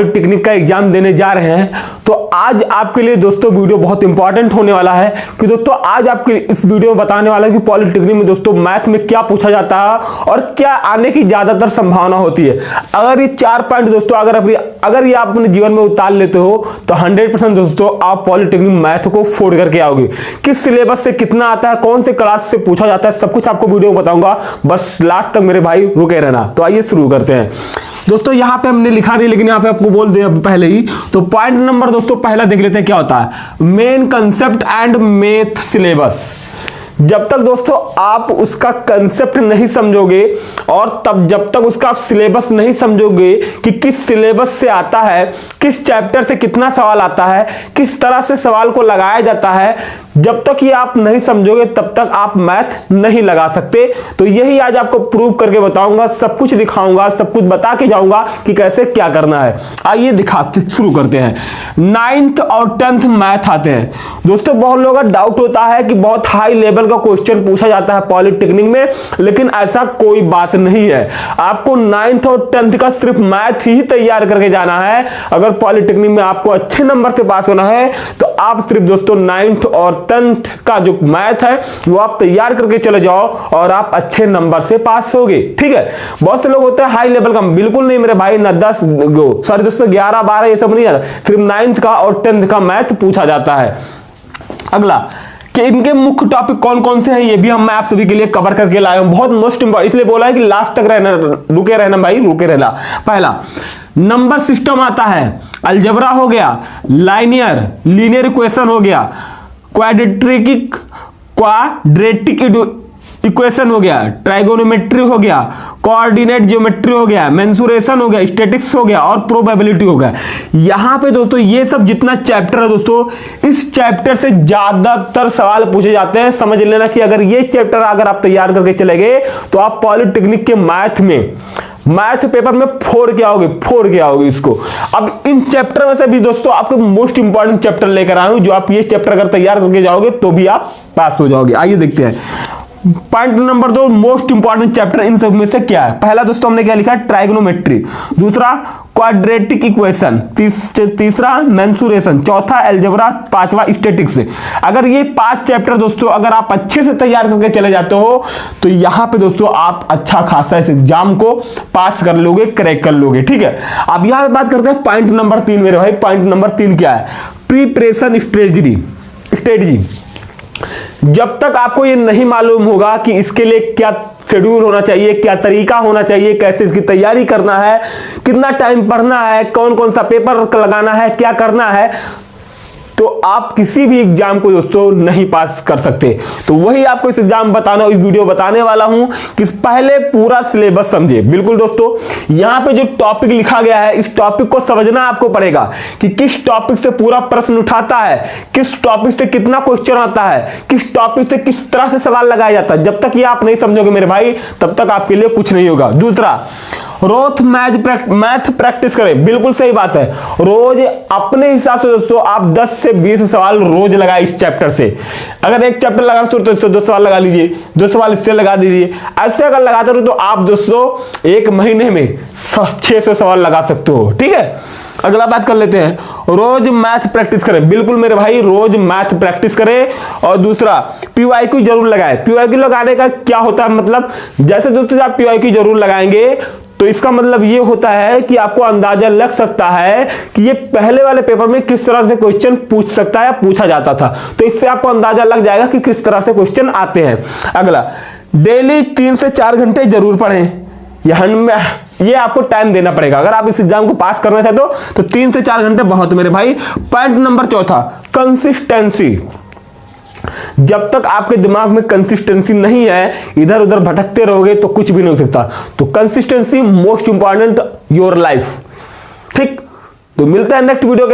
Technique का exam देने जा रहे हैं तो आज आपके लिए दोस्तों वीडियो बहुत इंपॉर्टेंट होने वाला है कि दोस्तों आज आपके इस वीडियो में बताने वाला है कि पॉलिटेक्निक में दोस्तों मैथ में क्या पूछा जाता है और क्या आने की ज्यादातर संभावना होती है। अगर ये 4 पॉइंट दोस्तों अगर ये आप अपने जीवन में उतार लेते हो तो 100% दोस्तों आप पॉलिटेक्निक मैथ को फोड़ करके आओगे। किस सिलेबस से कितना आता है, कौन से क्लास से पूछा जाता है, सब कुछ आपको वीडियो में बताऊंगा। बस लास्ट तक मेरे भाई रुके रहना। तो आइए शुरू करते हैं दोस्तों। यहां पे हमने लिखा नहीं लेकिन यहां पे आपको बोल दिया पहले ही। तो पॉइंट नंबर दोस्तों पहला देख लेते हैं क्या होता है। Main concept and math syllabus. जब तक दोस्तों आप उसका कंसेप्ट नहीं समझोगे और जब तक उसका सिलेबस नहीं समझोगे कि किस सिलेबस से आता है, किस चैप्टर से कितना सवाल आता है, किस तरह से सवाल को लगाया जाता है, जब तक ये आप नहीं समझोगे तब तक आप मैथ नहीं लगा सकते। तो यही आज आपको प्रूव करके बताऊंगा, सब कुछ दिखाऊंगा, सब कुछ बता के जाऊंगा कि कैसे क्या करना है। आइए दिखाते शुरू करते हैं। 9th और 10th मैथ आते हैं दोस्तों। बहुत लोगों का डाउट होता है कि बहुत हाई लेवल का क्वेश्चन पूछा जाता है पॉलिटेक्निक में, लेकिन ऐसा कोई बात नहीं है। आपको 9th और 10th का सिर्फ मैथ ही तैयार करके जाना है। अगर पॉलिटेक्निक में आपको अच्छे नंबर से पास होना है तो आप सिर्फ दोस्तों 9th और 10th का जो मैथ है वो आप तैयार करके चले जाओ और आप अच्छे नंबर से पास होगे। ठीक है। बहुत से लोग होते हैं हाई लेवल का, बिल्कुल नहीं मेरे भाई, ना 10 सॉरी दोस्तों 11 12 ये सब नहीं आता, सिर्फ 9th का और 10th का मैथ पूछा जाता है। अगला कि इनके मुख्य टॉपिक कौन कौन से हैं ये भी मैं आप सभी के लिए कवर करके लाया हूं। बहुत मोस्ट इंपॉर्टेंट इसलिए बोला है कि लास्ट तक रहना, रुके रहना भाई, रुके रहना। पहला नंबर सिस्टम आता है, अलजेब्रा हो गया, लीनियर इक्वेशन हो गया, क्वाड्रेटिक इक्वेशन हो गया, ट्राइगोनोमेट्री हो गया, कोऑर्डिनेट ज्योमेट्री हो गया, मेंसुरेशन हो गया, स्टैटिस्टिक्स हो गया और प्रोबेबिलिटी हो गया। यहां पे दोस्तों ये सब जितना चैप्टर है दोस्तों, इस चैप्टर से ज्यादातर सवाल पूछे जाते हैं। समझ लेना कि अगर ये चैप्टर अगर आप तैयार करके चले गए तो आप पॉलिटेक्निक के मैथ पेपर में फोड़ के आओगे इसको। अब इन चैप्टर में से भी दोस्तों आपको मोस्ट इंपॉर्टेंट चैप्टर लेकर आया हूं, जो आप ये चैप्टर अगर तैयार करके जाओगे तो भी आप पास हो जाओगे। आइए देखते हैं point number 2 most important chapter in सब में से क्या है। पहला दोस्तों हमने क्या लिखा है, ट्राइगोनोमेट्री, दूसरा क्वाड्रेटिक इक्वेशन, तीसरा मेंसुरेशन, चौथा अलजेब्रा, पांचवा स्टैटिस्टिक्स। अगर ये 5 चैप्टर दोस्तों अगर आप अच्छे से तैयार करके चले जाते हो तो यहां पे दोस्तों आप अच्छा खासा इस एग्जाम को पास कर लोगे, क्रैक कर लोगे। ठीक है। अब यहां पे बात करते हैं पॉइंट नंबर 3 मेरे भाई। पॉइंट नंबर 3 क्या है, प्रिपरेशन स्ट्रेटजी। जब तक आपको ये नहीं मालूम होगा कि इसके लिए क्या शेड्यूल होना चाहिए, क्या तरीका होना चाहिए, कैसे इसकी तैयारी करना है, कितना टाइम पढ़ना है, कौन कौन सा पेपर लगाना है, क्या करना है, तो आप किसी भी एग्जाम को दोस्तों नहीं पास कर सकते। तो वही आपको इस एग्जाम इस वीडियो बताने वाला हूं कि पहले पूरा सिलेबस समझे। बिल्कुल दोस्तों यहां पे जो टॉपिक लिखा गया है इस टॉपिक को समझना आपको पड़ेगा कि किस टॉपिक से पूरा प्रश्न उठाता है, किस टॉपिक से कितना क्वेश्चन आता है, किस टॉपिक से किस तरह से सवाल लगाया जाता है। जब तक ये आप नहीं समझोगे मेरे भाई तब तक आपके लिए कुछ नहीं होगा। दूसरा रोज मैथ प्रैक्टिस करें। बिल्कुल सही बात है, रोज अपने हिसाब से दोस्तों आप 10 से 20 सवाल रोज लगाए इस चैप्टर से। अगर एक चैप्टर लगा तो 2 सवाल लगा लीजिए, 2 सवाल इससे लगा दीजिए। ऐसे अगर लगाते रहो तो आप दोस्तों एक महीने में 600 सवाल लगा सकते हो। ठीक है। अगला बात कर लेते हैं, रोज मैथ प्रैक्टिस करें। बिल्कुल मेरे भाई, रोज मैथ प्रैक्टिस करें। और दूसरा पीवाईक्यू जरूर लगाएं। पीवाईक्यू लगाने का क्या होता है मतलब, जैसे दोस्तों आप पीवाईक्यू जरूर लगाएंगे तो इसका मतलब ये होता है कि आपको अंदाजा लग सकता है कि ये पहले वाले पेपर में किस तरह से क्वेश्चन पूछ सकता है, पूछा जाता था। तो इससे आपको अंदाजा लग जाएगा कि किस तरह से क्वेश्चन आते हैं। अगला, डेली 3 से 4 घंटे जरूर पढ़ें। ये आपको टाइम देना पड़ेगा। अगर आप इस एग्जाम को पास करना चाहते हो तो 3 से 4 घंटे बहुत मेरे भाई। Point number 4 consistency. जब तक आपके दिमाग में कंसिस्टेंसी नहीं है, इधर उधर भटकते रहोगे तो कुछ भी नहीं हो सकता। तो consistency most important your life. ठीक। तो मिलता है नेक्स्ट वीडियो के